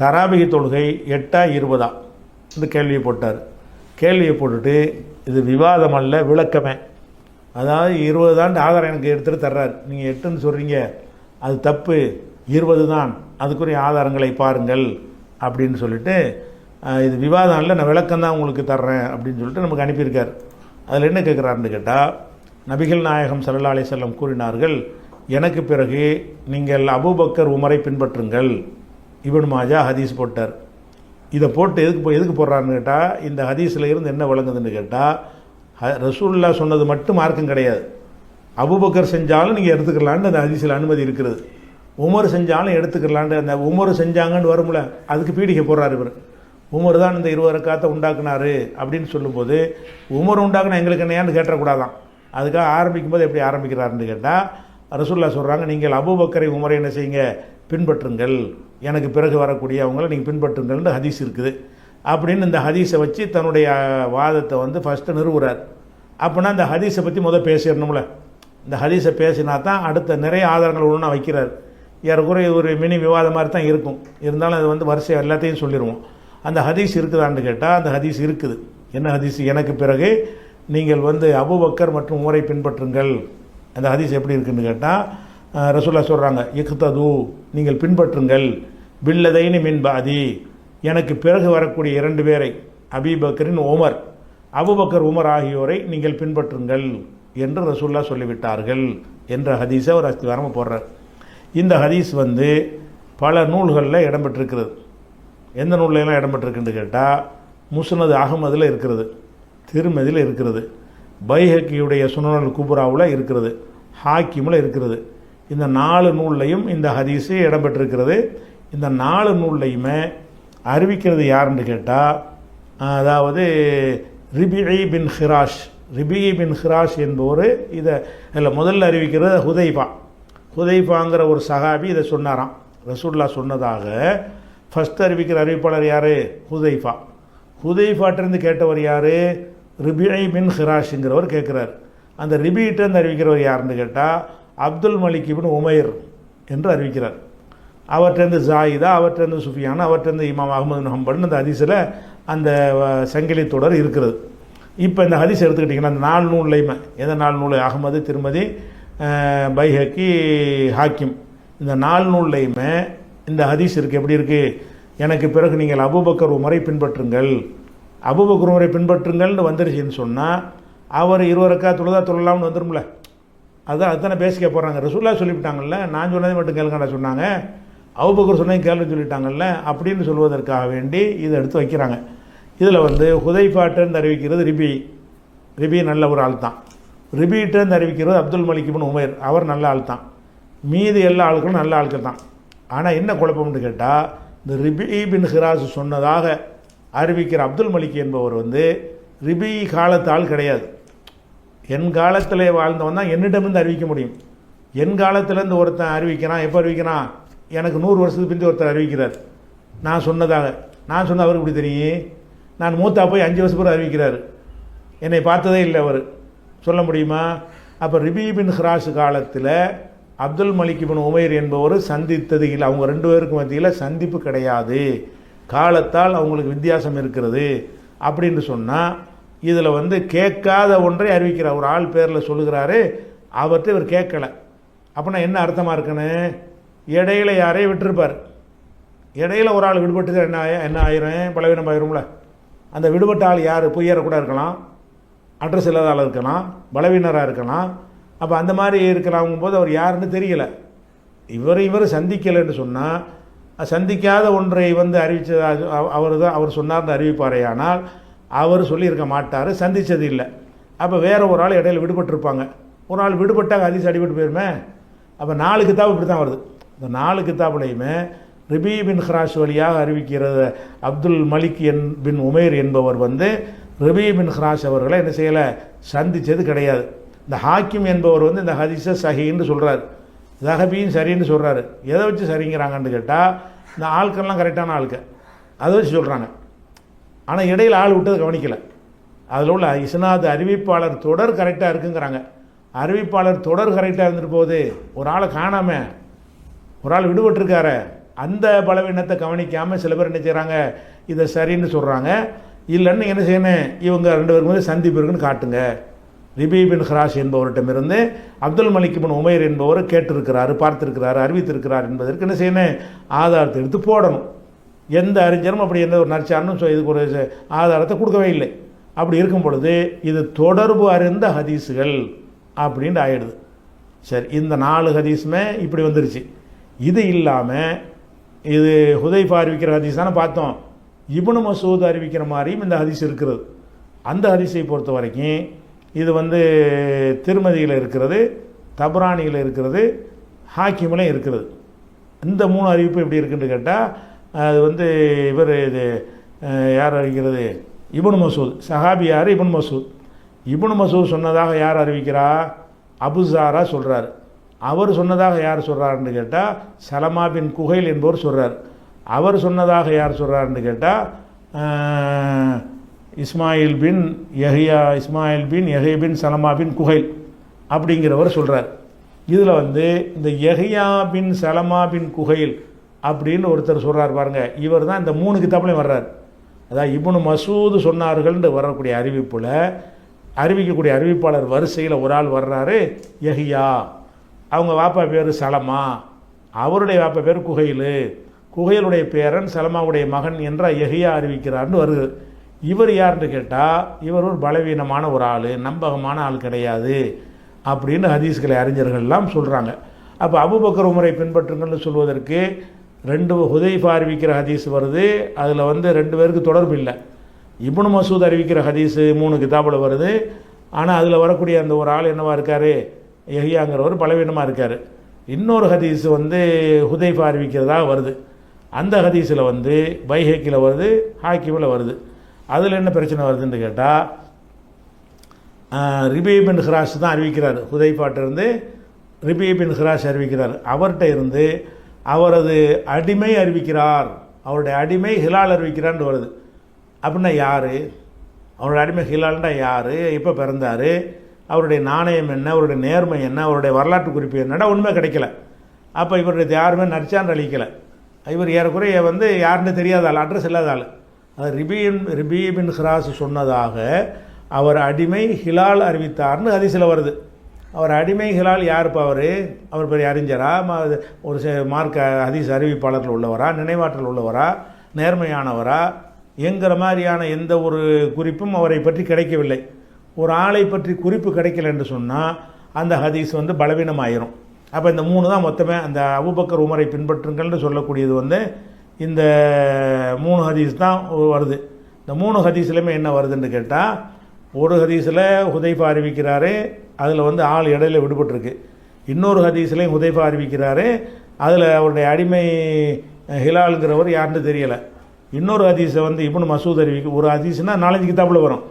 தராபிகி தொழுகை 8-20 இந்த கேள்வியை போட்டார். கேள்வியை போட்டுட்டு இது விவாதம் அல்ல, விளக்கமே. அதாவது 20 தான் ஆதாரம் எனக்கு எடுத்துகிட்டு தர்றார். நீங்கள் 8ன்னு சொல்கிறீங்க, அது தப்பு, 20 தான், அதுக்குரிய ஆதாரங்களை பாருங்கள் அப்படின்னு சொல்லிட்டு, இது விவாதம் இல்லை, நான் விளக்கம் தான் உங்களுக்கு தர்றேன் அப்படின்னு சொல்லிட்டு நமக்கு அனுப்பியிருக்கார். அதில் என்ன கேட்குறாருன்னு கேட்டால், நபிகள் நாயகம் ஸல்லல்லாஹு அலைஹி வஸல்லம் கூறினார்கள், எனக்கு பிறகு நீங்கள் அபூபக்கர் உமரை பின்பற்றுங்கள். இப்னு மாஜா ஹதீஸ் போட்டார். இதை போட்டு எதுக்கு போடுறாருன்னு கேட்டால், இந்த ஹதீஸில் இருந்து என்ன விளங்குதுன்னு கேட்டால், ரசூலுல்லாஹ் சொன்னது மட்டும் மார்க்கம் கிடையாது. அபூபக்கர் செஞ்சாலும் நீங்கள் எடுத்துக்கலான்னு அந்த ஹதீஸில் அனுமதி இருக்கிறது. உமர் செஞ்சாலும் எடுத்துக்கலான்னு, அந்த உமர் செஞ்சாங்கன்னு வரும்ல, அதுக்கு பீடிகை போடுறாரு இவர். உமர் தான் இந்த 20 ரக்காத்தை உண்டாக்குனாரு அப்படின்னு சொல்லும்போது, உமர் உண்டாக்குனா எங்களுக்கு என்னையான்னு கேட்டக்கூடாதான். அதுக்காக ஆரம்பிக்கும் போது எப்படி ஆரம்பிக்கிறாருன்னு கேட்டால், ரசூலுல்லாஹ் சொல்கிறாங்க, நீங்கள் அபூபக்கரை உமரை என்ன செய்யுங்க, பின்பற்றுங்கள், எனக்கு பிறகு வரக்கூடிய அவங்கள நீங்கள் பின்பற்றுங்கள்னு ஹதீஸ் இருக்குது அப்படின்னு இந்த ஹதீஸை வச்சு தன்னுடைய வாதத்தை வந்து ஃபஸ்ட்டு நிறுவுறார். அப்படின்னா இந்த ஹதீஸை பற்றி பேசிடணும்ல. இந்த ஹதீஸை பேசினா தான் அடுத்த நிறைய ஆதாரங்கள் ஒன்றா வைக்கிறார். ஏறக்குறைய ஒரு மினி விவாதம் மாதிரி தான் இருக்கும். இருந்தாலும் அது வரிசை எல்லாத்தையும் சொல்லிடுவோம். அந்த ஹதீஸ் இருக்குதான்னு கேட்டால் அந்த ஹதீஸ் இருக்குது. என்ன ஹதீஸ்? எனக்கு பிறகு நீங்கள் அபூபக்கர் மற்றும் உமரை பின்பற்றுங்கள். அந்த ஹதீஸ் எப்படி இருக்குன்னு கேட்டால், ரசூலுல்லாஹ் சொல்கிறாங்க, இக்தது, நீங்கள் பின்பற்றுங்கள், பில்லதைனி மின் பாதி, எனக்கு பிறகு வரக்கூடிய 2 பேரை, அபீபக்கரின் உமர், அபூபக்கர் உமர் ஆகியோரை நீங்கள் பின்பற்றுங்கள் என்று ரசூலுல்லாஹ் சொல்லிவிட்டார்கள் என்ற ஹதீஸை ஒரு அஸ்திவாரமாக போடுறார். இந்த ஹதீஸ் பல நூல்களில் இடம்பெற்றிருக்கிறது. எந்த நூல்லாம் இடம்பெற்றிருக்குன்னு கேட்டால், முஸ்னத் அஹ்மதில் இருக்கிறது, திருமதியில் இருக்கிறது, பைஹக்கியுடைய சுனனுல் குப்ராவில் இருக்கிறது, ஹாக்கிமில் இருக்கிறது. இந்த 4 நூல்லையும் இந்த ஹதீஸு இடம்பெற்றிருக்கிறது. இந்த 4 நூல்லையுமே அறிவிக்கிறது யாருன்னு கேட்டால், அதாவது ரிபிஇ பின் ஹிராஷ். ரிபிஇ பின் ஹிராஷ் என்பவர் இதை முதல்ல அறிவிக்கிறது ஹுதைஃபாங்கிற ஒரு சஹாபி இதை சொன்னாராம். ரசூலுல்லாஹ் சொன்னதாக ஃபஸ்ட் அறிவிக்கிற அறிவிப்பாளர் யார்? ஹுதைஃபாட்டிருந்து கேட்டவர் யார்? ரிபிஇ பின் ஹிராஷுங்கிறவர் கேட்குறார். அந்த ரிபியிட்டேருந்து அறிவிக்கிறவர் யாருன்னு கேட்டால், அப்துல் மலிக் இப்னு உமைர் என்று அறிவிக்கிறார். அவற்றிருந்து ஜாயிதா, அவற்றிருந்து சுஃபியான், அவற்றிருந்து இமாம் அஹ்மது பின் ஹம்பல் அந்த ஹதீஸில் அந்த சங்கிலி தொடர் இருக்கிறது. இப்போ இந்த ஹதீஸ் எடுத்துக்கிட்டிங்கன்னா அந்த 4 நூல்லையுமே, எந்த 4 நூல்? அஹ்மது, திருமதி, பைஹக்கி, ஹாக்கிம், இந்த 4 நூல்லையுமே இந்த ஹதீஸ் இருக்குது. எப்படி இருக்குது? எனக்கு பிறகு நீங்கள் அபூபக்கர் உமரை பின்பற்றுங்கள், அபூபக்கர் உமரை பின்பற்றுங்கள்னு வந்துருச்சுன்னு சொன்னால், அவர் 20 ரக்காத் தொழலாம்னு வந்துடும்ல. அதுதானே பேசிக்க போகிறாங்க. ரசூலுல்லாஹ் சொல்லிவிட்டாங்கல்ல, நான் சொன்னதை மட்டும் கேளுங்கடா சொன்னாங்க, அபூபக்கர் சொன்னதையும் கேள்வி சொல்லிட்டாங்கல்ல அப்படின்னு சொல்வதற்காக வேண்டி இதை எடுத்து வைக்கிறாங்க. இதில் ஹுதைஃபாட்டிருந்து அறிவிக்கிறது ரிபி நல்ல ஒரு ஆள் தான். ரிபிகிட்டேருந்து அறிவிக்கிறது அப்துல் மலிக் இப்னு உமைர், அவர் நல்ல ஆள் தான். மீதி எல்லா ஆட்களும் நல்ல ஆட்கள் தான். ஆனால் என்ன குழப்பம்னு கேட்டால், இந்த ரிபி பின் ஹிராஸ் சொன்னதாக அறிவிக்கிற அப்துல் மலிக் என்பவர் ரிபி காலத்து ஆள் கிடையாது. என் காலத்தில் வாழ்ந்தவன் தான் என்னிடமிருந்து அறிவிக்க முடியும். என் காலத்திலேருந்து ஒருத்தன் அறிவிக்கிறான். எப்போ அறிவிக்கிறான்? எனக்கு 100 வருஷத்துக்கு பிந்தி ஒருத்தர் அறிவிக்கிறார். நான் சொன்னதாக, நான் சொன்ன அவருக்கு இப்படி தெரியும். நான் மூத்தா போய் 5 வருஷம் பிறகு அறிவிக்கிறார். என்னை பார்த்ததே இல்லை அவர், சொல்ல முடியுமா? அப்போ ரிபி பின் ஹிராஸ் காலத்தில் அப்துல் மலிக் இப்னு உமைர் என்பவர் சந்தித்தது இல்லை. அவங்க 2 பேருக்கு மத்தியில் சந்திப்பு கிடையாது, காலத்தால் அவங்களுக்கு வித்தியாசம் இருக்கிறது அப்படின்னு சொன்னால், இதில் கேட்காத ஒன்றை அறிவிக்கிற ஒரு ஆள் பேரில் சொல்லுகிறாரு, அவர்கிட்ட இவர் கேட்கலை. அப்படின்னா என்ன அர்த்தமாக இருக்குன்னு, இடையில யாரையும் விட்டுருப்பார். இடையில ஒரு ஆள் விடுபட்டு என்ன ஆயிரும்? பலவீனம் ஆயிரும்ல. அந்த விடுபட்ட ஆள் யார்? பொய்யரை கூட இருக்கலாம், அட்ரஸ் இல்லாத ஆள் இருக்கலாம், பலவீனராக இருக்கலாம். அப்போ அந்த மாதிரி இருக்கலாங்கும் போது அவர் யாருன்னு தெரியலை. இவர் சந்திக்கலைன்னு சொன்னால், சந்திக்காத ஒன்றை அறிவித்தது அவர் சொன்னார்னு அறிவிப்பாரே. ஆனால் அவர் சொல்லியிருக்க மாட்டார், சந்தித்தது இல்லை. அப்போ வேறு ஒரு ஆள் இடையில விடுபட்டிருப்பாங்க. ஒரு ஆள் விடுபட்டாங்க, ஹதீஸ் அடிபட்டு போயிருமே. அப்போ 4 கிதாப் இப்படி தான் வருது. இந்த 4 கிதாப்லையுமே ரிபி பின் ஹிராஷ் வழியாக அறிவிக்கிறது அப்துல் மலிக் பின் உமைர் என்பவர் ரிபி பின் ஹிராஷ் அவர்களை என்ன செய்யலை, சந்தித்தது கிடையாது. இந்த ஹாக்கிம் என்பவர் இந்த ஹதீஸை சஹீன்னு சொல்கிறார், ஜஹபியும் சரின்னு சொல்கிறாரு. எதை வச்சு சரிங்கிறாங்கன்னு கேட்டால், இந்த ஆட்கள்லாம் கரெக்டான ஆட்கள், அதை வச்சு சொல்கிறாங்க. ஆனால் இடையில் ஆள் விட்டது கவனிக்கலை. அதில் உள்ள இஸ்னாத் அறிவிப்பாளர் தொடர் கரெக்டாக இருக்குங்கிறாங்க. அறிவிப்பாளர் தொடர் கரெக்டாக இருந்துட்டு போகுது, ஒரு ஆளை காணாமல் ஒரு ஆள் விடுபட்டிருக்காரு, அந்த பலவீனத்தை கவனிக்காமல் சில பேர் என்ன செய்கிறாங்க, இதை சரின்னு சொல்கிறாங்க. இல்லைன்னு என்ன செய்யணும், இவங்க 2 பேருக்கு வந்து சந்திப்பு இருக்குன்னு காட்டுங்க. ரிபி பின் ஹிராஷ் என்பவரிடமிருந்து அப்துல் மலிக் பின் உமைர் என்பவர் கேட்டிருக்கிறாரு, பார்த்திருக்கிறாரு, அறிவித்திருக்கிறார் என்பதற்கு என்ன செய்யணும், ஆதாரத்தை எடுத்து போடணும். எந்த அறிஞரும் அப்படி எந்த ஒரு நற்சாரணும் இதுக்கு ஒரு ஆதாரத்தை கொடுக்கவே இல்லை. அப்படி இருக்கும் பொழுது இது தொடர்பு அறிந்த ஹதீஸுகள் அப்படின்ட்டு ஆயிடுது. சரி, இந்த 4 ஹதீஸுமே இப்படி வந்துருச்சு. இது இல்லாமல் இது ஹுதைஃபா அறிவிக்கிற ஹதீஸ் தானே பார்த்தோம். இப்னு மசூத் அறிவிக்கிற மாதிரியும் இந்த ஹதீஸ் இருக்கிறது. அந்த ஹதீஸை பொறுத்த வரைக்கும் இது வந்து திருமதியில் இருக்கிறது, தப்ரானியில் இருக்கிறது, ஹாக்கிமில் இருக்கிறது. இந்த 3 அறிவிப்பு எப்படி இருக்குன்னு கேட்டால் அது வந்து இவர் இது யார் அறிவிக்கிறது, இப்னு மசூத். சஹாபி யார், இப்னு மசூத். இப்னு மசூத் சொன்னதாக யார் அறிவிக்கிறா, அபுசாரா சொல்கிறார். அவர் சொன்னதாக யார் சொல்கிறாருன்னு கேட்டால் சலமா பின் குஹைல் என்பவர் சொல்கிறார். அவர் சொன்னதாக யார் சொல்கிறாருன்னு கேட்டால் இஸ்மாயில் பின் யஹ்யா பின் சலமா பின் குஹைல் அப்படிங்கிறவர் சொல்கிறார். இதில் வந்து இந்த யஹ்யா பின் சலமா பின் குஹைல் அப்படின்னு ஒருத்தர் சொல்கிறார் பாருங்கள், இவர் தான் இந்த 3 கிதாப்லையும் வர்றார். அதாவது இப்னு மசூத் சொன்னார்கள்னு வரக்கூடிய அறிவிப்பில் அறிவிக்கக்கூடிய அறிவிப்பாளர் வரிசையில் ஒரு ஆள் வர்றாரு, யஹ்யா. அவங்க வாப்பா பேர் சலமா, அவருடைய வாப்பா பேர் குஹைல், குஹைலுடைய பேரன் சலமாவுடைய மகன் என்ற யஹ்யா அறிவிக்கிறார்னு வருது. இவர் யாருன்னு கேட்டால் இவர் ஒரு பலவீனமான ஒரு ஆள், நம்பகமான ஆள் கிடையாது அப்படின்னு ஹதீஸ்களை அறிஞர்கள்லாம் சொல்கிறாங்க. அப்போ அபூபக்கர் உமரை பின்பற்றுங்கள்னு சொல்வதற்கு 2 ஹுதைஃபா அறிவிக்கிற ஹதீஸ் வருது, அதில் வந்து 2 பேருக்கு தொடர்பு இல்லை. இப்னு மசூத் அறிவிக்கிற ஹதீஸு 3 கிதாபில் வருது. ஆனால் அதில் வரக்கூடிய அந்த ஒரு ஆள் என்னவா இருக்கார், யஹ்யாங்கிறவர் பலவீனமாக இருக்கார். இன்னொரு ஹதீஸ் வந்து ஹுதைஃபா அறிவிக்கிறதா வருது. அந்த ஹதீஸில் வந்து பைஹக்கியில் வருது, ஹாக்கிமில் வருது. அதில் என்ன பிரச்சனை வருதுன்னு கேட்டால் ரிபி பின் ஹிராஷ் தான் அறிவிக்கிறார். ஹுதைஃபாட்டிருந்து ரிபி பின் ஹிராஷ் அறிவிக்கிறார். அவர்கிட்ட இருந்து அவரது அடிமை அறிவிக்கிறார், அவருடைய அடிமை ஹிலால் அறிவிக்கிறான்னு வருது. அப்படின்னா யார், அவருடைய அடிமை ஹிலால்னா யார், எப்போ பிறந்தார், அவருடைய நாணயம் என்ன, அவருடைய நேர்மை என்ன, அவருடைய வரலாற்று குறிப்பு என்னடா ஒன்றுமே கிடைக்கல. அப்போ இவருடைய யாருமே நற்சான்று அளிக்கலை. இவர் ஏறக்குறைய வந்து யாருன்னு தெரியாத ஆள், அட்ரஸ் இல்லாத ஆள். அது ரிபி பின் ஹிராஸ் சொன்னதாக அவர் அடிமை ஹிலால் அறிவித்தார்னு ஹதீஸில் வருது. அவர் அடிமை ஹிலால் யாருப்பா, அவர் பெரிய அறிஞரா, ஒரு மார்க்க ஹதீஸ் அறிவிப்பாளர்கள் உள்ளவரா, நினைவாற்றல் உள்ளவரா, நேர்மையானவரா என்கிற மாதிரியான எந்த ஒரு குறிப்பும் அவரை பற்றி கிடைக்கவில்லை. ஒரு ஆளை பற்றி குறிப்பு கிடைக்கல என்று சொன்னால் அந்த ஹதீஸ் வந்து பலவீனமாயிரும். அப்போ இந்த 3 தான் மொத்தமே அந்த அபூபக்கர் உமரை பின்பற்றுங்கள்னு சொல்லக்கூடியது வந்து இந்த 3 ஹதீஸ் தான் வருது. இந்த 3 ஹதீஸ்லையுமே என்ன வருதுன்னு கேட்டால், ஒரு ஹதீஸில் ஹுதைஃபா அறிவிக்கிறாரு, அதில் வந்து ஆள் இடையில விடுபட்டிருக்கு. இன்னொரு ஹதீஸ்லையும் ஹுதைஃபா அறிவிக்கிறாரு, அதில் அவருடைய அடிமை ஹிலாலுங்கிறவர் யாருன்னு தெரியலை. இன்னொரு ஹதீஸை வந்து இப்னு மசூத் ஒரு ஹதீஸ்னால் 4-5 கிதாபில் வரும்.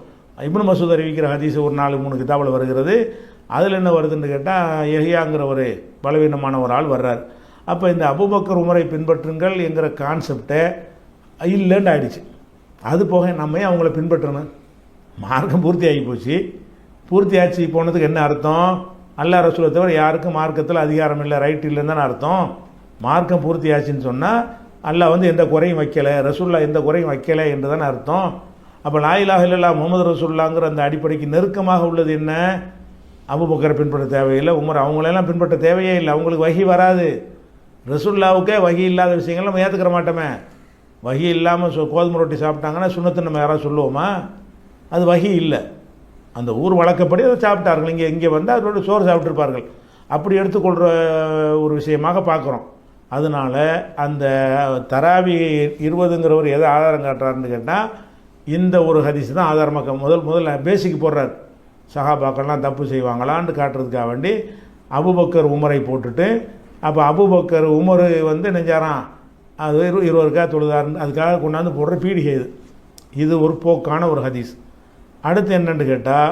இப்னு மசூத் அறிவிக்கிற ஹதீஸ் ஒரு 4-3 கிதாபில் வருகிறது. அதில் என்ன வருதுன்னு கேட்டால் யஹ்யாங்கிற ஒரு பலவீனமான ஒரு ஆள் வர்றார். அப்போ இந்த அபூபக்கர் உமரை பின்பற்றுங்கள் என்கிற கான்செப்டை இல்லைன்னு ஆயிடுச்சு. அது போக நம்ம அவங்கள பின்பற்றணும், மார்க்கம் பூர்த்தி ஆகி போச்சு. பூர்த்தி ஆச்சு போனதுக்கு என்ன அர்த்தம், அல்லாஹ் ரசூலை தவிர யாருக்கும் மார்க்கத்தில் அதிகாரம் இல்லை, ரைட் இல்லைன்னு தானே அர்த்தம். மார்க்கம் பூர்த்தி ஆச்சுன்னு சொன்னால் அல்லாஹ் வந்து எந்த குறையும் வைக்கலை, ரசூல்லா எந்த குறையும் வைக்கலை என்று தானே அர்த்தம். அப்போ லா இலாஹ இல்லல்லாஹ் முஹம்மது ரசூலுல்லாஹ்ங்கிற அந்த அடிப்படைக்கு நெருக்கமாக உள்ளது என்ன, அபூபக்கரை பின்பற்ற தேவையில்லை, உமர் அவங்களெல்லாம் பின்பற்ற தேவையே இல்லை. அவங்களுக்கு வஹி வராது. ரசூலுல்லாவுக்கே வஹி இல்லாத விஷயங்கள் நம்ம ஏற்றுக்கிற மாட்டோமே. வஹி இல்லாமல் கோதுமை ரொட்டி சாப்பிட்டாங்கன்னா சுன்னத்து நம்ம யாராவது சொல்லுவோமா, அது வஹி இல்லை. அந்த ஊர் வழக்கப்படி அதை சாப்பிட்டார்கள். இங்கே வந்து அதோட சோறு சாப்பிட்ருப்பார்கள். அப்படி எடுத்துக்கொள்கிற ஒரு விஷயமாக பார்க்குறோம். அதனால் அந்த தராவி 20ங்கிறவர் எதை ஆதாரம் காட்டுறாருன்னு கேட்டால் இந்த ஒரு ஹதீஸ் தான் ஆதாரமாக முதல்ல பேசிக் போடுறார். சஹாபாக்கள்லாம் தப்பு செய்வாங்களான்னு காட்டுறதுக்காக வேண்டி அபூபக்கர் உமரை போட்டுட்டு, அப்போ அபூபக்கர் உமர் வந்து நெஞ்சாராம் அது 20 தொழுதாருன்னு அதுக்காக கொண்டாந்து போடுற பீடிகை இது ஒரு போக்கான ஒரு ஹதீஸ். அடுத்து என்னென்னு கேட்டால்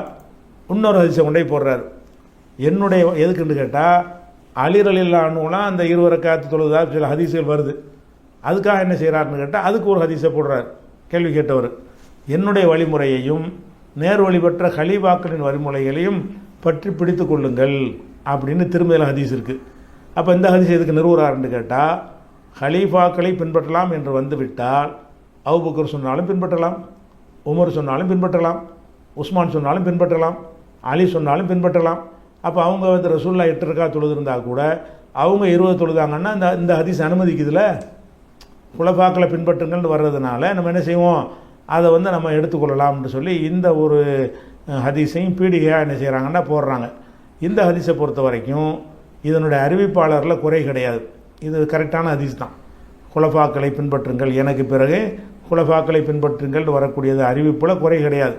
இன்னொரு ஹதீஸை கொண்டே போடுறார். என்னுடைய எதுக்குன்னு கேட்டால் அலிரலில்லானுலாம் அந்த 20 தொழுதா சில ஹதீஸுகள் வருது. அதுக்காக என்ன செய்கிறாருன்னு கேட்டால் அதுக்கு ஒரு ஹதீஸை போடுறார். கேள்வி கேட்டவர், என்னுடைய வழிமுறையையும் நேர் வழிபற்ற ஹலீஃபாக்களின் வழிமுறைகளையும் பற்றி பிடித்து கொள்ளுங்கள் அப்படின்னு திருமதியில் ஹதீஸ் இருக்குது. அப்போ இந்த ஹதீஸ் எதுக்கு நிறுவுறாருன்னு கேட்டால் ஹலீஃபாக்களை பின்பற்றலாம் என்று வந்துவிட்டால் அபூபக்கர் சொன்னாலும் பின்பற்றலாம், உமர் சொன்னாலும் பின்பற்றலாம், உஸ்மான் சொன்னாலும் பின்பற்றலாம், அலி சொன்னாலும் பின்பற்றலாம். அப்போ அவங்க வந்து ரசூலுல்லாஹ் 8 ரக்காத் தொழுதுருந்தால் கூட அவங்க 20 தொழுதாங்கன்னா இந்த ஹதீஸ் அனுமதிக்குதுல. குலஃபாக்களை பின்பற்றுங்கள்னு வர்றதுனால நம்ம என்ன செய்வோம், அதை வந்து நம்ம எடுத்துக்கொள்ளலாம்னு சொல்லி இந்த ஒரு ஹதீஸையும் பீடிகையாக என்ன செய்கிறாங்கன்னா போடுறாங்க. இந்த ஹதீஸை பொறுத்த வரைக்கும் இதனுடைய அறிவிப்பாளரில் குறை கிடையாது. இது கரெக்டான ஹதீஸ் தான். குலஃபாக்களை பின்பற்றுங்கள், எனக்கு பிறகு குலஃபாக்களை பின்பற்றுங்கள் வரக்கூடியது அறிவிப்பில் குறை கிடையாது.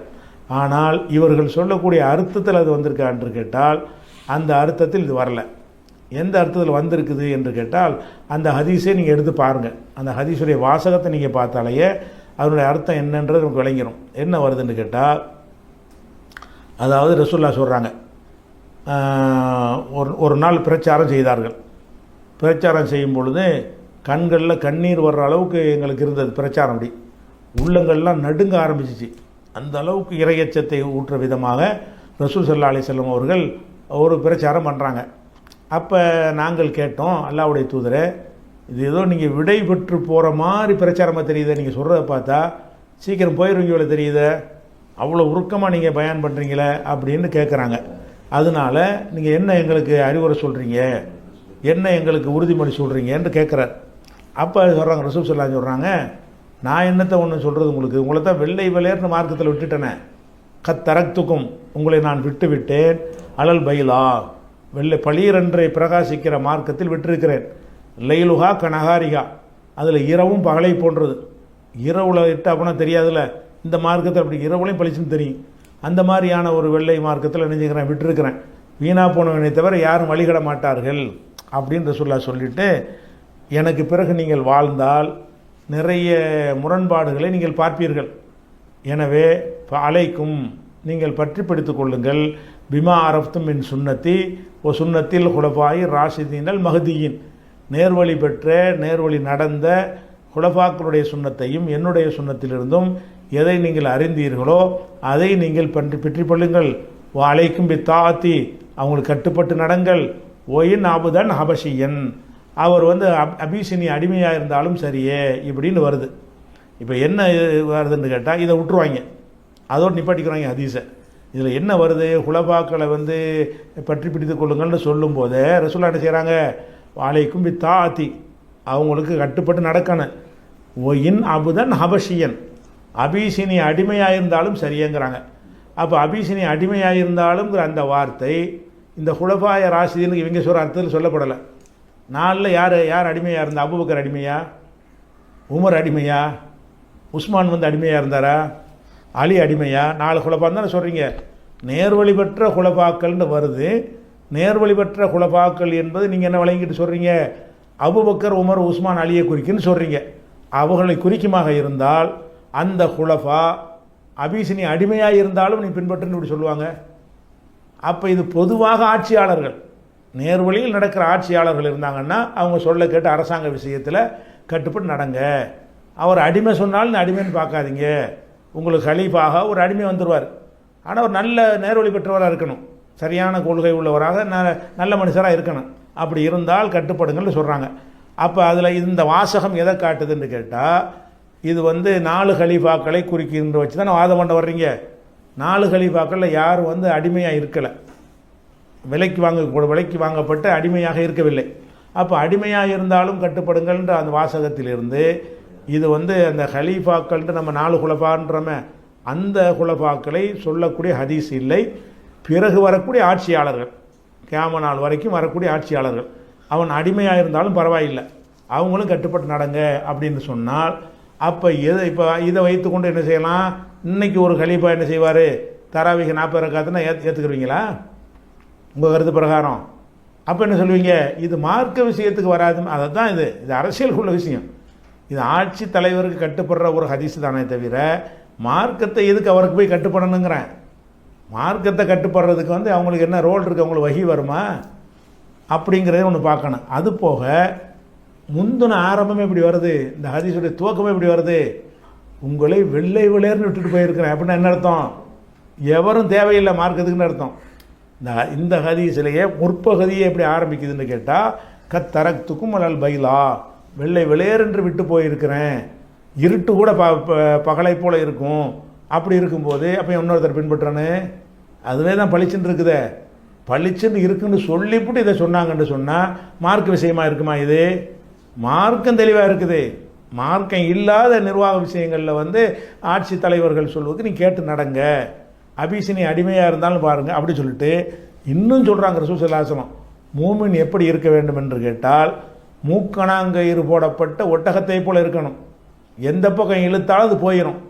ஆனால் இவர்கள் சொல்லக்கூடிய அர்த்தத்தில் அது வந்திருக்கான்னு கேட்டால் அந்த அர்த்தத்தில் இது வரல. எந்த அர்த்தத்தில் வந்திருக்குது என்று கேட்டால் அந்த ஹதீஸை நீங்கள் எடுத்து பாருங்கள். அந்த ஹதீஸுடைய வாசகத்தை நீங்கள் பார்த்தாலேயே அதனுடைய அர்த்தம் என்னன்றது நமக்கு விளங்கிடும். என்ன வருதுன்னு கேட்டால், அதாவது ரசூலுல்லாஹ் சொல்கிறாங்க, ஒரு நாள் பிரச்சாரம் செய்தார்கள். பிரச்சாரம் செய்யும் பொழுது கண்களில் கண்ணீர் வர்ற அளவுக்கு எங்களுக்கு இருந்தது பிரச்சாரம். அப்படி உள்ளங்கள்லாம் நடுங்க ஆரம்பிச்சிச்சு. அந்த அளவுக்கு இறையச்சத்தை ஊற்ற விதமாக ரசூல் ஸல்லல்லாஹு அலைஹி வஸல்லம் அவர்கள் ஒரு பிரச்சாரம் பண்ணுறாங்க. அப்போ நாங்கள் கேட்டோம், அல்லாஹ்வுடைய தூதரே, இது ஏதோ நீங்கள் விடை பெற்று போகிற மாதிரி பிரச்சாரமாக தெரியுது, நீங்கள் சொல்கிறத பார்த்தா சீக்கிரம் போயிடுவீங்க இவ்வளோ தெரியுது, அவ்வளோ உருக்கமாக நீங்கள் பயான் பண்ணுறீங்களே அப்படின்னு கேட்குறாங்க. அதனால நீங்கள் என்ன எங்களுக்கு அறிவுரை சொல்கிறீங்க, என்ன எங்களுக்கு உறுதிமொழி சொல்கிறீங்கன்னு கேட்குறார். அப்போ சொல்கிறாங்க, ரசூல் ஸல்லல்லாஹு சொல்கிறாங்க, நான் என்னத்தை ஒன்று சொல்கிறது உங்களுக்கு, உங்களை தான் வெள்ளை வெள்ளையர்னு மார்க்கத்தில் விட்டுட்டேனே, தரக்துக்கும் உங்களை நான் விட்டு விட்டேன், அலல் பைலா வெள்ளை பளீரென்றை பிரகாசிக்கிற மார்க்கத்தில் விட்டிருக்கிறேன், லைலுஹா கனஹாரிகா அதில் இரவும் பகலை போன்றது. இரவுல இட்டு அப்படின்னா தெரியாதுல்ல, இந்த மார்க்கத்தில் அப்படி இரவுலையும் பளிச்சுன்னு தெரியும். அந்த மாதிரியான ஒரு வெள்ளை மார்க்கத்தில் நினைச்சுக்கிறேன் விட்டுருக்கிறேன், வீணா போனவனை தவிர யாரும் வழிகட மாட்டார்கள் அப்படின்னு ரசூலுல்லாஹ் சொல்லிவிட்டு, எனக்கு பிறகு நீங்கள் வாழ்ந்தால் நிறைய முரண்பாடுகளை நீங்கள் பார்ப்பீர்கள், எனவே அலைக்கும் நீங்கள் பற்றி பிடித்து கொள்ளுங்கள், பிமா அரஃப்தும் மின் சுன்னத்தி ஓ சுன்னத்தில் குலஃபாயி ராஷிதீனல் மஹதியின், நேர்வழி பெற்ற நேர்வழி நடந்த குலஃபாக்களுடைய சுன்னத்தையும் என்னுடைய சுன்னத்திலிருந்தும் எதை நீங்கள் அறிந்தீர்களோ அதை நீங்கள் பற்றி கொள்ளுங்கள். அலைக்கும் பித்தாத்தி அவங்களுக்கு கட்டுப்பட்டு நடங்கள். ஒயின் அபுதன் ஹபஷியன் அவர் வந்து அபிசினி அடிமையாக இருந்தாலும் சரியே இப்படின்னு வருது. இப்போ என்ன வருதுன்னு கேட்டால் இதை விட்டுருவாங்க, அதோடு நிப்பாட்டிக்கிறாங்க ஹதீஸை. இதில் என்ன வருது, குலஃபாக்களை வந்து பற்றி பிடித்து கொள்ளுங்கள்னு சொல்லும்போதே ரசூலுல்லாஹ் என்ன செய்கிறாங்க, அலைக்கும் பித்தாத்தி அவங்களுக்கு கட்டுப்பட்டு நடக்கணும். ஒயின் அபுதன் ஹபஷியன் அபிசினி அடிமையாக இருந்தாலும் சரியேங்கிறாங்க. அப்போ அபிசினி அடிமையாக இருந்தாலும்ங்கிற அந்த வார்த்தை இந்த குலஃபாய ராஷிதீனுக்கு இவங்க சொல்கிற அர்த்தத்தில் சொல்லப்படலை. நாளில் யார் அடிமையாக இருந்தா, அபூபக்கர் அடிமையா, உமர் அடிமையா, உஸ்மான் வந்து அடிமையாக இருந்தாரா, அலி அடிமையா, 4 குலஃபான்னு தானே சொல்கிறீங்க. நேர்வழி பெற்ற குலஃபாக்கள்னு வருது. நேர்வழி பெற்ற குலஃபாக்கள் என்பது நீங்கள் என்ன வழங்கிட்டு சொல்கிறீங்க, அபூபக்கர் உமர் உஸ்மான் அலியை குறிக்குன்னு சொல்கிறீங்க. அவர்களை குறிக்குமாக இருந்தால் அந்த குலஃபா அபிசினி அடிமையாக இருந்தாலும் நீ பின்பற்றுன்னு இப்படி சொல்லுவாங்க. அப்போ இது பொதுவாக ஆட்சியாளர்கள், நேர்வழியில் நடக்கிற ஆட்சியாளர்கள் இருந்தாங்கன்னா அவங்க சொல்ல கேட்டு அரசாங்க விஷயத்தில் கட்டுப்பட்டு நடங்க. அவர் அடிமை சொன்னாலும் அடிமைன்னு பார்க்காதீங்க, உங்களுக்கு கலீஃபாக ஒரு அடிமை வந்துடுவார், ஆனால் ஒரு நல்ல நேர்வழி பெற்றவராக இருக்கணும், சரியான கொள்கை உள்ளவராக நல்ல மனுஷராக இருக்கணும். அப்படி இருந்தால் கட்டுப்படுங்கள்னு சொல்கிறாங்க. அப்போ அதில் இந்த வாசகம் எதை காட்டுதுன்னு கேட்டால், இது வந்து 4 கலீஃபாக்களை குறிக்கின்ற வச்சு தானே வாதம் பண்ண வர்றீங்க. 4 கலீஃபாக்களில் யாரும் வந்து அடிமையாக இருக்கலை, விலைக்கு வாங்கப்பட்ட அடிமையாக இருக்கவில்லை. அப்போ அடிமையாக இருந்தாலும் கட்டுப்படுங்கள்ன்ற அந்த வாசகத்திலிருந்து இது வந்து அந்த ஹலீஃபாக்கள்ன்ற நம்ம 4 குலஃபான்றமே அந்த குலஃபாக்களை சொல்லக்கூடிய ஹதீஸ் இல்லை. பிறகு வரக்கூடிய ஆட்சியாளர்கள், கியாமத் நாள் வரைக்கும் வரக்கூடிய ஆட்சியாளர்கள், அவன் அடிமையாக இருந்தாலும் பரவாயில்லை, அவங்களும் கட்டுப்பட்டு நடங்க அப்படின்னு சொன்னால், அப்போ இப்போ இதை வைத்துக்கொண்டு என்ன செய்யலாம், இன்றைக்கி ஒரு கலீஃபா என்ன செய்வார், தராவிக 40 ரக்காத்துன்னா ஏற்றுக்குருவீங்களா உங்கள் கருத்து பிரகாரம்? அப்போ என்ன சொல்லுவீங்க, இது மார்க்க விஷயத்துக்கு வராது. அதை தான் இது அரசியலுக்குள்ள விஷயம். இது ஆட்சி தலைவருக்கு கட்டுப்படுற ஒரு ஹதீஸ் தானே தவிர மார்க்கத்தை எதுக்கு அவருக்கு போய் கட்டுப்படணுங்கிறேன். மார்க்கத்தை கட்டுப்படுறதுக்கு வந்து அவங்களுக்கு என்ன ரோல் இருக்குது, அவங்களுக்கு வகி வருமா அப்படிங்கிறதே ஒன்று பார்க்கணும். அது போக முந்தின ஆரம்பமே இப்படி வருது, இந்த ஹதீஸுடைய துவக்கமே இப்படி வருது, உங்களை வெள்ளை விளையர்னு விட்டுட்டு போயிருக்கிறேன் அப்படின்னா என்ன அர்த்தம், எவரும் தேவையில்லை மார்க்கத்துக்குன்னு அர்த்தம். இந்த ஹதீஸிலேயே முற்பகுதியே எப்படி ஆரம்பிக்குதுன்னு கேட்டால், தரக்துக்கும் அலல் பைலா வெள்ளை வெளியேறென்று விட்டு போயிருக்கிறேன், இருட்டு கூட பகலை போல் இருக்கும். அப்படி இருக்கும்போது அப்போ இன்னொருத்தர் பின்பற்றானு அதுவே தான் பளிச்சுன்னு இருக்குதே. பளிச்சுன்னு இருக்குன்னு சொல்லிவிட்டு இதை சொன்னாங்கன்னு சொன்னால் மார்க்க விஷயமா இருக்குமா? இது மார்க்கம் தெளிவாக இருக்குது. மார்க்கம் இல்லாத நிர்வாக விஷயங்களில் வந்து ஆட்சி தலைவர்கள் சொல்வதுக்கு நீ கேட்டு நடங்க, அபிசினி அடிமையாக இருந்தாலும் பாருங்கள் அப்படி சொல்லிட்டு இன்னும் சொல்கிறாங்க ரசூல் ஸல்லல்லாஹு அலைஹி வஸல்லம், மூமின் எப்படி இருக்க வேண்டும் என்று கேட்டால் மூக்கணாங்கயிறு போடப்பட்ட ஒட்டகத்தை போல் இருக்கணும். எந்த பக்கம் இழுத்தாலும் அது போயிடும்.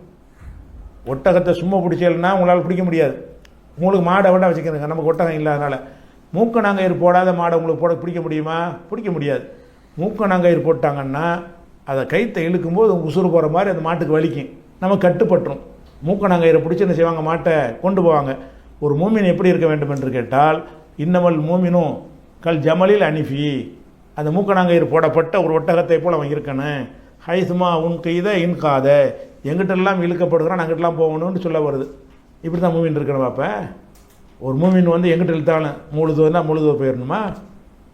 ஒட்டகத்தை சும்மா பிடிச்சேன்னா உங்களால் பிடிக்க முடியாது. உங்களுக்கு மாடை வேண்டாம் வச்சுக்கிறேங்க, நமக்கு ஒட்டகம் இல்லாதனால. மூக்கணாங்கயிறு போடாத மாடை உங்களுக்கு பிடிக்க முடியுமா? பிடிக்க முடியாது. மூக்கணாங்கயிறு போட்டாங்கன்னா அதை கைத்தை இழுக்கும்போது உசுறு போகிற மாதிரி அந்த மாட்டுக்கு வலிக்கும், நம்ம கட்டுப்பட்டுரும். மூக்கணாங்கயிறை பிடிச்சி என்ன செய்வாங்க? மாட்டை கொண்டு போவாங்க. ஒரு மூமின் எப்படி இருக்க வேண்டும் என்று கேட்டால் இன்னமல் மூமினும் கல் ஜமலில் அனிஃபி, அந்த மூக்கணாங்கயிறு போடப்பட்ட ஒரு ஒட்டகத்தை போல் அவன் இருக்கணும். ஹைசுமா உன் கைத இன்காத, எங்கிட்டெல்லாம் இழுக்கப்படுகிறான் அங்கிட்டலாம் போகணும்னு சொல்ல வருது. இப்படி தான் மூமின் இருக்கணும். அப்போ ஒரு மூமின் வந்து எங்கிட்ட இழுத்தாலும் முழுதுவன்னா முழுதுவ போயிடணுமா?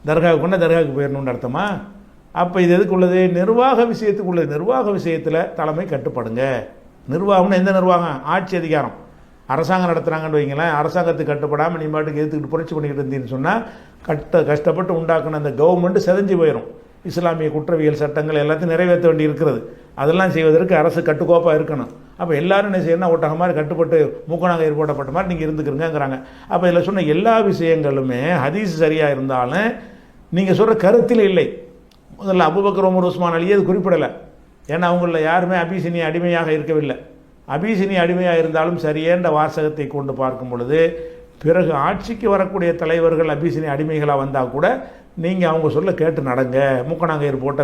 தர்காவுக்கு கொண்டா தர்காவுக்கு போயிடணும்னு அர்த்தமா? அப்போ இது எதுக்கு உள்ளது? நிர்வாக விஷயத்துக்கு உள்ளது. நிர்வாக விஷயத்தில் தலைமை கட்டுப்படுங்க. நிர்வாகம்னு எந்த நிர்வாகம்? ஆட்சி அதிகாரம். அரசாங்கம் நடத்துகிறாங்கன்னு வைங்களேன், அரசாங்கத்துக்கு கட்டுப்படாமல் நீ பாட்டுக்கு எதுக்கிட்டு புரட்சி பண்ணிக்கிட்டு இருந்தீங்கன்னு சொன்னால் கஷ்டப்பட்டு உண்டாக்குன அந்த கவர்மெண்ட்டு செதஞ்சு போயிடும். இஸ்லாமிய குற்றவியல் சட்டங்கள் எல்லாத்தையும் நிறைவேற்ற வேண்டி இருக்கிறது. அதெல்லாம் செய்வதற்கு அரசு கட்டுக்கோப்பாக இருக்கணும். அப்போ எல்லோரும் என்ன செய்யணும்? ஒட்டகம் மாதிரி கட்டுப்பட்டு மூக்கணாங்கயிறு போடப்பட்ட மாதிரி நீங்கள் இருந்துக்கிறங்கிறாங்க. அப்போ இதில் சொன்ன எல்லா விஷயங்களுமே ஹதீஸ் சரியாக இருந்தாலும் நீங்கள் சொல்கிற கருத்தில் இல்லை. முதல்ல அபூபக்கர் உமர் உஸ்மான் அலி அது குறிப்பிடலை. ஏன்னா அவங்களில் யாருமே அபிசினி அடிமையாக இருக்கவில்லை. அபிசினி அடிமையாக இருந்தாலும் சரியேன்ற வாசகத்தை கொண்டு பார்க்கும் பொழுது பிறகு ஆட்சிக்கு வரக்கூடிய தலைவர்கள் அபிசினி அடிமைகளாக வந்தால் கூட நீங்கள் அவங்க சொல்ல கேட்டு நடங்க, மூக்கணாங்கயிறு போட்ட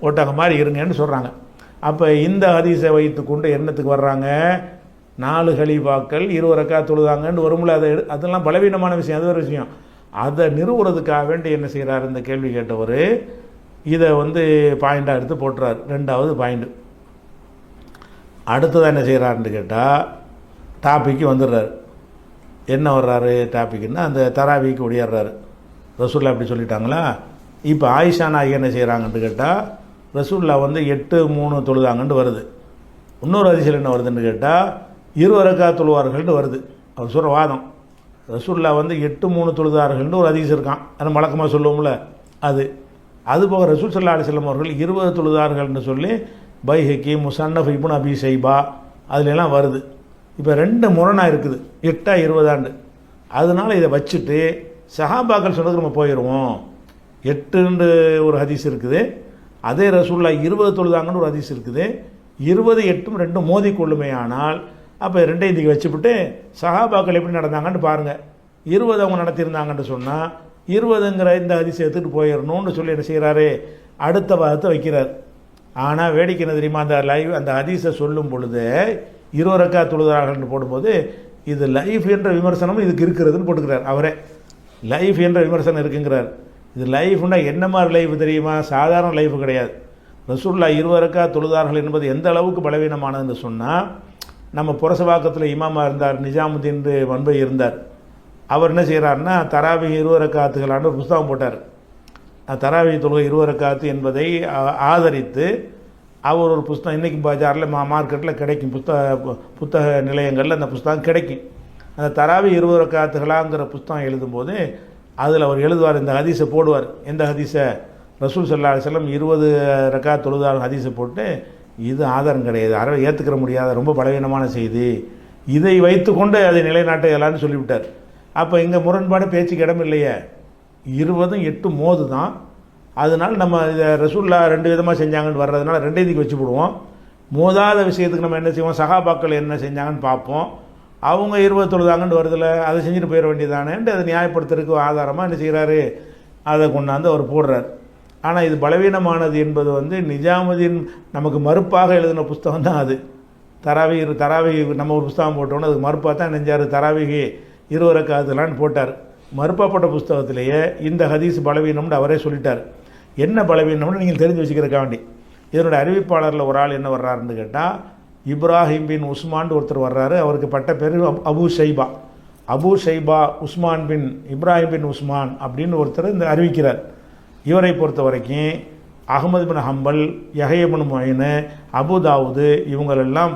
ஒட்டக மாதிரி இருங்கன்னு சொல்கிறாங்க. அப்போ இந்த ஹதீஸை வைத்து கொண்டு என்னத்துக்கு வர்றாங்க? 4 கலீஃபாக்கள் 20 ரக்காத் தொழுதாங்கன்னு வரும்ல, அதெல்லாம் பலவீனமான விஷயம், அது ஒரு விஷயம். அதை நிறுவுறதுக்காக வேண்டி என்ன செய்கிறார் இந்த கேள்வி கேட்டவர்? இதை வந்து பாயிண்டாக எடுத்து போட்டுறார். 2வது பாயிண்ட். அடுத்ததாக என்ன செய்கிறாருன்னு கேட்டால் டாப்பிக்கு வந்துடுறாரு. என்ன வர்றாரு டாப்பிக்குன்னா அந்த தராவிக்கு ஒடியாடுறாரு. ரசூல்லா அப்படி சொல்லிட்டாங்களா? இப்போ ஆயிஷா நாயகி என்ன செய்கிறாங்கன்னு கேட்டால் ரசூல்லா வந்து 8-3 தொழுதாங்கன்னு வருது. இன்னொரு ஹதீஸில் என்ன வருதுன்னு கேட்டால் 20 ரக்காத் தொழுவார்கள்னு வருது. அவர் சொல்கிற வாதம் ரசூல்லா வந்து 8-3 தொழுதார்கள்னு ஒரு ஹதீஸ் இருக்கான், அது வழக்கமாக சொல்லுவோம்ல அது. அதுபோக ரசூல் ஸல்லல்லாஹு அலைஹி வஸல்லம் அவர்கள் 20 தொழுதார்கள்னு சொல்லி பைஹக்கி முஸன்னஃப் இப்னு அபி ஷைபா அதுலெல்லாம் வருது. இப்போ 2 முரணாக இருக்குது, 8-20 அதனால் இதை வச்சுட்டு சஹாபாக்கள் சொன்னதுக்கு நம்ம போயிடுவோம். 8 ஒரு ஹதீஸ் இருக்குது, அதே ரசூல்லா 20 தொழுதாங்கன்னு ஒரு ஹதீஸ் இருக்குது. 20, 8 2 மோதி கொள்ளுமே. ஆனால் அப்போ 2ஐயும் இதுக்கு வச்சுவிட்டு சஹாபாக்கள் எப்படி நடந்தாங்கன்னு பாருங்கள். 20 அவங்க நடத்தியிருந்தாங்கன்னு சொன்னால் 20ங்கிற இந்த ஹதீஸை எடுத்துகிட்டு போயிடணும்னு சொல்லி என்ன செய்கிறாரு? அடுத்த வாதத்தை வைக்கிறார். ஆனால் வேடிக்கை என்ன தெரியுமா? அந்த ஹதீஸை சொல்லும் பொழுது 20 ரக்காத் தொழுதார்கள்னு போடும்போது இது லைஃப் என்ற விமர்சனமும் இதுக்கு இருக்கிறதுன்னு போட்டுக்கிறார். அவரே லைஃப் என்ற விமர்சனம் இருக்குங்கிறார். இது லைஃப்னா என்ன மாதிரி லைஃப் தெரியுமா? சாதாரண லைஃப் கிடையாது. ரசூல்லா 20 ரக்காத் தொழுதார்கள் என்பது எந்த அளவுக்கு பலவீனமானதுன்னு சொன்னால், நம்ம புரசவாக்கத்தில் இமாமா இருந்தார், நிஜாமுதீன் மன்பை இருந்தார். அவர் என்ன செய்கிறாருன்னா தராவி 20 ரக்காத்துகளான ஒரு புஸ்தகம் போட்டார். தராவி தொழுகை 20 ரக்காத்து என்பதை ஆதரித்து அவர் ஒரு புஸ்தகம் இன்றைக்கி பஜாரில் மார்க்கெட்டில் கிடைக்கும், புத்தக நிலையங்களில் அந்த புஸ்தகம் கிடைக்கும். அந்த தராவி 20 ரக்காத்துகளாங்கிற புஸ்தகம் எழுதும்போது அதில் அவர் எழுதுவார், இந்த ஹதீஸை போடுவார். எந்த ஹதீஸை? ரசூல் ஸல்லல்லாஹு அலைஹி வஸல்லம் 20 ரக்காத் தொழுதார் ஹதீஸை போட்டு இது ஆதாரம் கிடையாது, ஏற்றுக்கிற முடியாத ரொம்ப பலவீனமான செய்தி, இதை வைத்துக்கொண்டு அதை நிலைநாட்ட எல்லாரும் சொல்லிவிட்டார். அப்போ இங்கே முரண்பாடு பேச்சுக்கு இடம் இல்லையே. 20, 8 மோது தான். அதனால் நம்ம இதை ரசூல்லா 2 விதமாக செஞ்சாங்கன்னு வர்றதுனால 2ஐயும் இதுக்கு வச்சு போடுவோம். மோதாத விஷயத்துக்கு நம்ம என்ன செய்வோம்? சஹாபாக்கள் என்ன செஞ்சாங்கன்னு பார்ப்போம். அவங்க 20 தொழுதாங்கன்னு வருதில்ல, அதை செஞ்சுட்டு போயிட வேண்டியதானேன்ட்டு அதை நியாயப்படுத்துறதுக்கு ஆதாரமாக என்ன செய்கிறாரு? அதை கொண்டாந்து அவர் போடுறார். ஆனால் இது பலவீனமானது என்பது வந்து நிஜாமுதீன் நமக்கு மறுப்பாக எழுதின புஸ்தகம் தான் அது. தராவி நம்ம ஒரு புஸ்தகம் போட்டோன்னு அதுக்கு மறுப்பாக தான் நெஞ்சார். தராவிகி 20 ரக்காத்துலான்னு போட்டார். மறுப்பாப்பட்ட புஸ்தகத்திலேயே இந்த ஹதீஸ் பலவீனம்னு அவரே சொல்லிட்டார். என்ன பலவீனம்னு நீங்கள் தெரிஞ்சு வச்சுக்கிறக்காக வேண்டி இதனுடைய அறிவிப்பாளரில் ஒரு ஆள் என்ன வர்றாருன்னு கேட்டால் இப்ராஹிம் பின் உஸ்மான் ஒருத்தர் வர்றாரு. அவருக்கு பட்ட பேர் அபு ஷைபா உஸ்மான் பின் இப்ராஹிம் பின் உஸ்மான் அப்படின்னு ஒருத்தர் இந்த அறிவிக்கிறார். இவரை பொறுத்த வரைக்கும் அஹ்மது பின் ஹம்பல், யஹ்யா பின் முயின், அபு தாவூது இவங்களெல்லாம்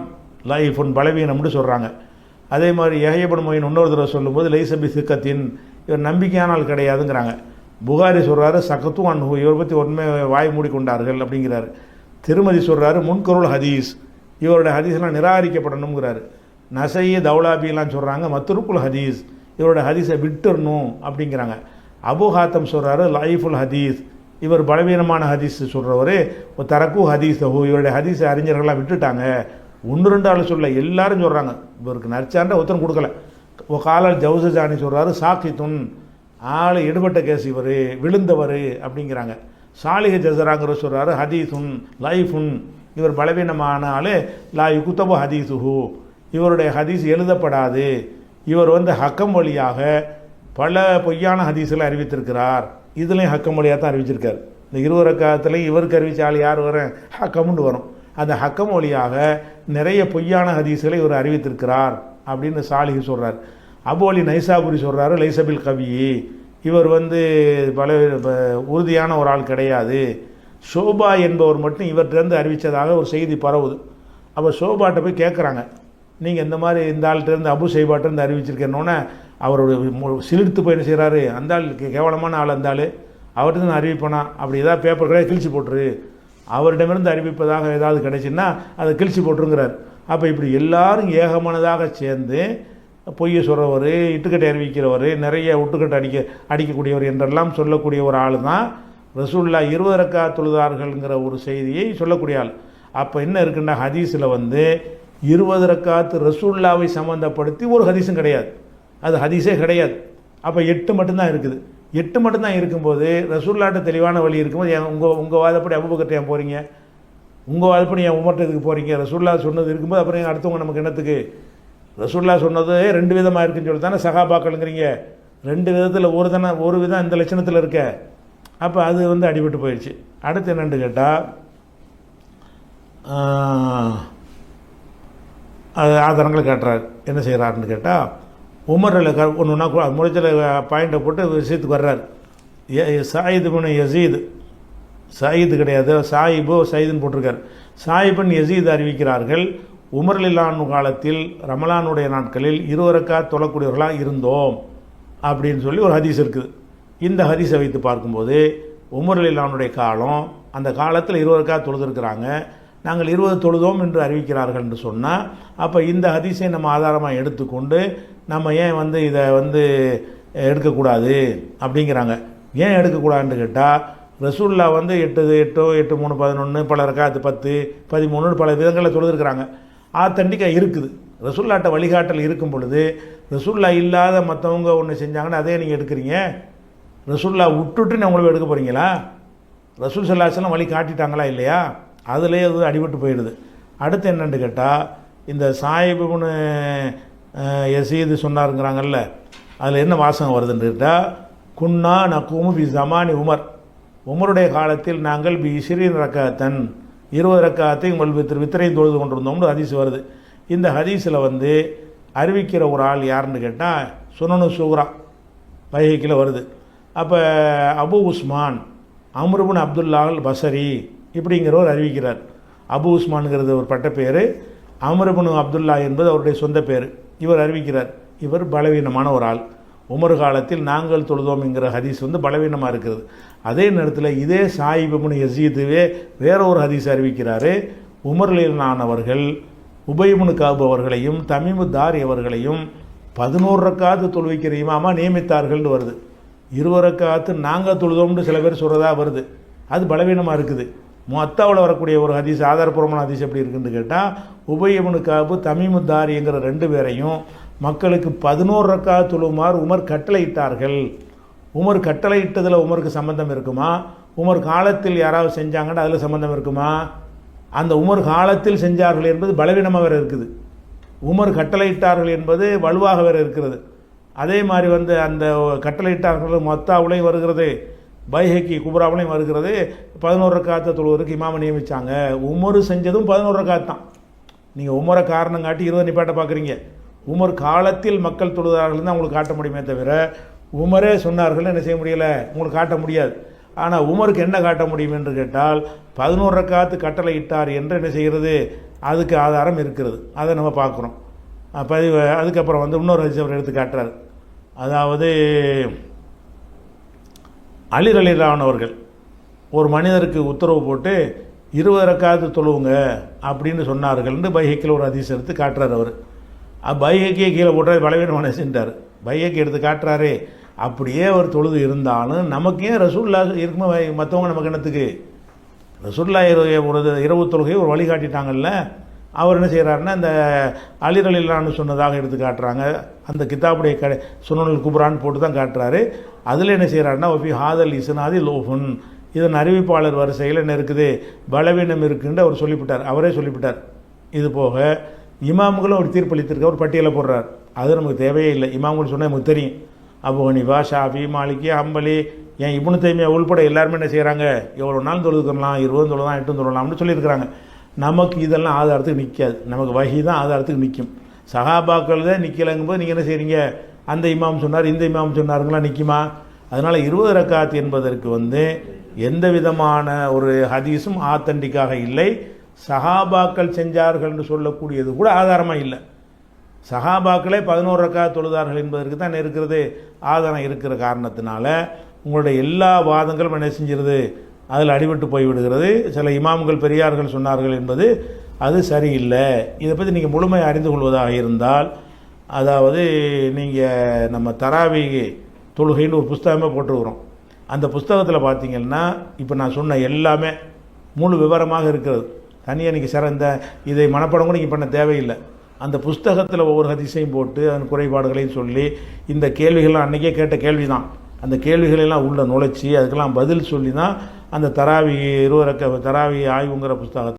லைஃபுன் பலவீனம்னு சொல்கிறாங்க. அதே மாதிரி யஹ்யா பின் முயின் இன்னொரு தடவை சொல்லும்போது லைசபி சிக்கத்தின், இவர் நம்பிக்கையான ஆள் கிடையாதுங்கிறாங்க. புகாரி சொல்கிறாரு சக்கத்து அன்ஹு, இவரை பற்றி உண்மை வாய் மூடிக்கொண்டார்கள் அப்படிங்கிறாரு. திருமதி சொல்கிறாரு முன்கருள் ஹதீஸ், இவருடைய ஹதீஸ்லாம் நிராகரிக்கப்படணுங்கிறாரு. நசை தௌலாபிலாம் சொல்கிறாங்க மத்துருக்குல் ஹதீஸ், இவருடைய ஹதீஸை விட்டுறணும் அப்படிங்கிறாங்க. அபு ஹாத்தம் சொல்கிறாரு லைஃபுல் ஹதீஸ், இவர் பலவீனமான ஹதீஸ் சொல்கிறவர். தரக்கு ஹதீஸஹு, இவருடைய ஹதீஸை அறிஞர்கள்லாம் விட்டுட்டாங்க. ஒன்று ரெண்டு ஆள் சொல்ல, எல்லாரும் சொல்கிறாங்க. இவருக்கு நற்சான்ற ஒருத்தன் கொடுக்கல. காலல் ஜவுசஜானி சொல்கிறாரு சாக்கித்துன், ஆள் எடுபட்ட கேஸ், இவர் விழுந்தவர் அப்படிங்கிறாங்க. சாலிஹ ஜசராங்கிற சொல்கிறாரு ஹதீஸுன் லைஃபுன், இவர் பலவீனமான ஆள். லா யுகுத்தபு ஹதீஸுஹு, இவருடைய ஹதீஸ் எழுதப்படாது. இவர் ஹக்கம் வழியாக பல பொய்யான ஹதீஸில் அறிவித்திருக்கிறார். இதுலேயும் ஹக்கம் வழியாக தான் அறிவிச்சிருக்கார். இந்த 20 ரக்காத்துலையும் இவருக்கு அறிவித்த ஆள் யார் வரும்? ஹக்கம்னு வரும். அந்த ஹக்கம் வழியாக நிறைய பொய்யான ஹதீஸ்களை இவர் அறிவித்திருக்கிறார் அப்படின்னு சாலிஹ் சொல்கிறார். அபு அலி நைசாபுரி சொல்கிறாரு லைசபில் கவி, இவர் பல உறுதியான ஒரு ஆள் கிடையாது. ஷோபா என்பவர் மட்டும் இவர்கிட்டருந்து அறிவித்ததாக ஒரு செய்தி பரவுது. அப்போ ஷோபாட்ட போய் கேட்குறாங்க, நீங்கள் இந்த மாதிரி இந்த ஆள்கிட்டருந்து அபு சைபாட்டிருந்து அறிவிச்சிருக்கேன்னொன்னே அவருடைய சிலிர்த்து போய் என்ன செய்கிறாரு, அந்த ஆள் கேவலமான ஆள், அந்த ஆள் அவர்கிட்ட நான் அறிவிப்பேனா, அப்படி ஏதாவது பேப்பர் கிடையாது கிழிச்சு போட்டுரு, அவரிடமிருந்து அறிவிப்பதாக ஏதாவது கிடைச்சின்னா அதை கிழிச்சு போட்டுருங்கிறார். அப்போ இப்படி எல்லாரும் ஏகமானதாக சேர்ந்து பொய்யை சொல்கிறவர், இட்டுக்கட்டை அறிவிக்கிறவர், நிறைய விட்டுக்கட்டை அடிக்கக்கூடியவர் என்றெல்லாம் சொல்லக்கூடிய ஒரு ஆள் தான் ரசூலுல்லாஹ் 20 ரக்காத் தொழுதார்கள்ங்கிற ஒரு செய்தியை சொல்லக்கூடிய ஆள். அப்போ என்ன இருக்குன்னா ஹதீஸில் 20 ரக்காத்து ரசூலுல்லாவை சம்மந்தப்படுத்தி ஒரு ஹதீஸும் கிடையாது, அது ஹதீஸே கிடையாது. அப்போ 8 மட்டும்தான் இருக்குது. 8 மட்டும்தான் இருக்கும்போது ரசூலுல்லாஹ்ட்ட தெளிவான வழி இருக்கும்போது உங்கள் வாதப்படி அபூபக்கர்ட்ட ஏன் போகிறீங்க, உங்கள் வாதப்படி ஏன் உமர்ட்டதுக்கு போகிறீங்க? ரசூலுல்லாஹ் சொன்னது இருக்கும்போது அப்புறம் அடுத்தவங்க நமக்கு என்னத்துக்கு? ரசூலுல்லாஹ் சொன்னது 2 விதமாக இருக்குன்னு சொல்லி தானே சகாபாக்கள்ங்கிறீங்க. 2 விதத்தில் ஒரு விதம் இந்த லட்சணத்தில் இருக்க. அப்போ அது அடிபட்டு போயிடுச்சு. அடுத்து என்னென்னு கேட்டால் ஆதாரங்களை காட்டுறாரு. என்ன செய்கிறாருன்னு கேட்டால் உமரில் ஒன்று ஒன்றா முடிச்சல பாயிண்டை போட்டு விஷயத்துக்கு வர்றார். சாயிது பின் யசீது, சாயிது கிடையாது சாயிபோ சயீதுன்னு போட்டிருக்கார். சாயிபின் யசீது அறிவிக்கிறார்கள், உமர்லில்லான் காலத்தில் ரமலானுடைய நாட்களில் 20 ரக்காத் தொழக்கூடியவர்களாக இருந்தோம் அப்படின்னு சொல்லி ஒரு ஹதீஸ் இருக்குது. இந்த ஹதீஸை வைத்து பார்க்கும்போது உமர்லில்லானுடைய காலம், அந்த காலத்தில் 20 ரக்காத் தொழுதுருக்கிறாங்க, நாங்கள் 20 தொழுதோம் என்று அறிவிக்கிறார்கள் என்று சொன்னால், அப்போ இந்த ஹதீஸை நம்ம ஆதாரமாக எடுத்துக்கொண்டு நம்ம ஏன் இதை எடுக்கக்கூடாது அப்படிங்கிறாங்க. ஏன் எடுக்கக்கூடாதுன்னு கேட்டால் ரசூலுல்லாஹ் 8 8 3 11 பல ரக்காத்து 10 13 பல விதங்களில் தொழுதுருக்கிறாங்க. ஆத்தண்டிக்காக இருக்குது. ரசூலுல்லாஹ்ட்ட வழிகாட்டல் இருக்கும் பொழுது ரசூலுல்லாஹ் இல்லாத மற்றவங்க ஒன்று செஞ்சாங்கன்னா அதே நீங்கள் எடுக்கிறீங்க. ரசூலுல்லாஹ் விட்டுட்டு நான் உங்களுக்கு எடுக்க போகிறீங்களா? ரசூல் ஸல்லல்லாஹு அலைஹி வஸல்லம் வழி காட்டிட்டாங்களா இல்லையா? அதுலேயே அது அடிபட்டு போயிடுது. அடுத்து என்னென்னு கேட்டால் இந்த சாயிபுன்னு யசீது சொன்னாருங்கிறாங்கல்ல, அதில் என்ன வாசகம் வருதுன்னு கேட்டால் குன்னா நக்கூமு பி ஜமானி உமர், உமருடைய காலத்தில் நாங்கள் பி 20 ரக்காத்தன் 20 ரக்காத்தை உங்கள் வித்திரையும் தொழுது கொண்டிருந்தோம்னு ஹதீஸ் வருது. இந்த ஹதீஸில் அறிவிக்கிற ஒரு ஆள் யாருன்னு கேட்டால் சுனனு சூரா பைஹிக்கில் வருது. அப்போ அபு உஸ்மான் அம்ருபின் அப்துல்லாஹ் பஸரி இப்படிங்கிறவர் அறிவிக்கிறார். அபு உஸ்மானுங்கிறது ஒரு பட்ட பேர், அம்ருபின் அப்துல்லா என்பது அவருடைய சொந்த பேர். இவர் அறிவிக்கிறார். இவர் பலவீனமான ஒரு ஆள். உமர் காலத்தில் நாங்கள் தொழுதோம் என்கிற ஹதீஸ் பலவீனமாக இருக்கிறது. அதே நேரத்தில் இதே சாயிபுன் யசீதுவே வேற ஒரு ஹதீஸ் அறிவிக்கிறாரு. உமர்லினானவர்கள் உபைமுனு காபு அவர்களையும் தமீமு தாரி அவர்களையும் 11 ரக்காத்து தொழுவிக்கிற இமாமா நியமித்தார்கள்னு வருது. 20 ரக்காத்து நாங்கள் தொழுதோம்னு சில பேர் சொல்கிறதா வருது. அது பலவீனமாக இருக்குது. முஅத்தாவில் வரக்கூடிய ஒரு ஹதீஸ் ஆதாரபூர்வமான ஹதீஸ் எப்படி இருக்குன்னு கேட்டால் உபைமுனு காபு தமீமு தாரிங்கிற 2 பேரையும் மக்களுக்கு 11 ரக்காத் தொழுமாறு உமர் கட்டளையிட்டார்கள். உமர் கட்டளையிட்டதில் உமருக்கு சம்பந்தம் இருக்குமா? உமர் காலத்தில் யாராவது செஞ்சாங்கன்னா அதில் சம்பந்தம் இருக்குமா? அந்த உமர் காலத்தில் செஞ்சார்கள் என்பது பலவீனமாக வேறு இருக்குது. உமர் கட்டளையிட்டார்கள் என்பது வலுவாக வேறு இருக்கிறது. அதே மாதிரி அந்த கட்டளையிட்டார்கள் மொத்தாவுலையும் வருகிறது, பைஹக்கி குப்ராவுலையும் வருகிறது. 11 ரக்காத்தை தொழுவதற்கு இமாம நியமித்தாங்க. உமர் செஞ்சதும் 11 ரக்காத் தான். நீங்கள் உமரை காரணம் காட்டி 20 நிப்பாட்ட பார்க்குறீங்க. உமர் காலத்தில் மக்கள் தொழுதார்கள் தான் உங்களுக்கு காட்ட முடியுமே தவிர உமரே சொன்னார்கள் என்ன செய்ய முடியலை, உங்களுக்கு காட்ட முடியாது. ஆனால் உமருக்கு என்ன காட்ட முடியும் என்று கேட்டால் 11 ரக்காத்து கட்டளை இட்டார் என்று என்ன செய்கிறது, அதுக்கு ஆதாரம் இருக்கிறது. அதை நம்ம பார்க்குறோம். பதிவு அதுக்கப்புறம் இன்னொரு ஹதீஸ் அவர் எடுத்து காட்டுறார். அதாவது அலி ரலியல்லாஹு அவர்கள் ஒரு மனிதருக்கு உத்தரவு போட்டு 20 ரக்காத்து தொழுவுங்க அப்படின்னு சொன்னார்கள்னு பைஹக்கில் ஒரு ஹதீஸ் எடுத்து காட்டுறார். அவர் பைஹக்கியை கீழே போட்டார், பலவீனமான செஞ்சார். பைஹக்கி எடுத்து காட்டுறாரு. அப்படியே அவர் தொழுது இருந்தாலும் நமக்கு ஏன் ரசூல்லா இருக்குமோ மற்றவங்க நமக்கு என்னத்துக்கு? ரசூல்லா ஒரு இரவு தொழுகையை ஒரு வழிகாட்டிட்டாங்கல்ல. அவர் என்ன செய்கிறாருன்னா இந்த அலி ரலியல்லாஹு சொன்னதாக எடுத்து காட்டுறாங்க. அந்த கிதாபுடைய சுனனுல் குப்ரான்னு போட்டு தான் காட்டுறாரு. அதில் என்ன செய்கிறாருன்னா ஒபி ஹாதல் இஸ்னாதி லோஃபுன், இதன் அறிவிப்பாளர் வரிசையில் என்ன இருக்குது, பலவீனம் இருக்குன்னு அவர் சொல்லிவிட்டார். அவரே சொல்லிவிட்டார். இது போக இமாம்களும் ஒரு தீர்ப்பளித்திருக்க ஒரு பட்டியலை போடுறார். அது நமக்கு தேவையே இல்லை. இமாம்கள் சொன்னால் நமக்கு தெரியும். அபூ ஹனீஃபா, ஷாஃபி, மாலிகி, ஹம்பலி, ஏன் இப்னு தைமியா உள்பட எல்லாருமே என்ன செய்கிறாங்க, எவ்வளோ நாள் தொழுதுக்கலாம், 20 தொழுதான் 8 தொழலாம்னு சொல்லியிருக்கிறாங்க. நமக்கு இதெல்லாம் ஆதாரத்துக்கு நிற்காது. நமக்கு வஹி தான் ஆதாரத்துக்கு நிற்கும். சஹாபாக்கள் தான் நிற்கலைங்கும் போது நீங்கள் என்ன செய்கிறீங்க, அந்த இமாம் சொன்னார் இந்த இமாம் சொன்னாருங்களா நிற்குமா? அதனால் 20 ரக்காத் என்பதற்கு எந்த விதமான ஒரு ஹதீஸும் ஆத்தண்டிக்காக இல்லை. சஹாபாக்கள் செஞ்சார்கள் என்று சொல்லக்கூடியது கூட ஆதாரமாக இல்லை. சஹாபாக்களே 11 ரக்காத் தொழுதார்கள் என்பதற்கு தான் இருக்கிறது ஆதாரம் இருக்கிற காரணத்தினால உங்களுடைய எல்லா வாதங்களும் என்ன செஞ்சிருது, அதில் அடிபட்டு போய்விடுகிறது. சில இமாம்கள் பெரியார்கள் சொன்னார்கள் என்பது அது சரியில்லை. இதை பற்றி நீங்கள் முழுமையை அறிந்து கொள்வதாக இருந்தால், அதாவது நீங்கள் நம்ம தராவி தொழுகைன்னு ஒரு புஸ்தகமே போட்டுருக்குறோம். அந்த புஸ்தகத்தில் பார்த்தீங்கன்னா இப்போ நான் சொன்ன எல்லாமே முழு விவரமாக இருக்கிறது. தனியாக நீங்கள் இந்த இதை மனப்படம் கூட நீங்கள் பண்ண தேவையில்லை. அந்த புஸ்தகத்தில் ஒவ்வொரு ஹதீஸையும் போட்டு அதன் குறைபாடுகளையும் சொல்லி, இந்த கேள்விகள்லாம் அன்றைக்கே கேட்ட கேள்வி தான், அந்த கேள்விகளெல்லாம் உள்ள நுழைச்சி அதுக்கெல்லாம் பதில் சொல்லி தான் அந்த தராவி 20 தராவி ஆய்வுங்கிற புஸ்தகத்தை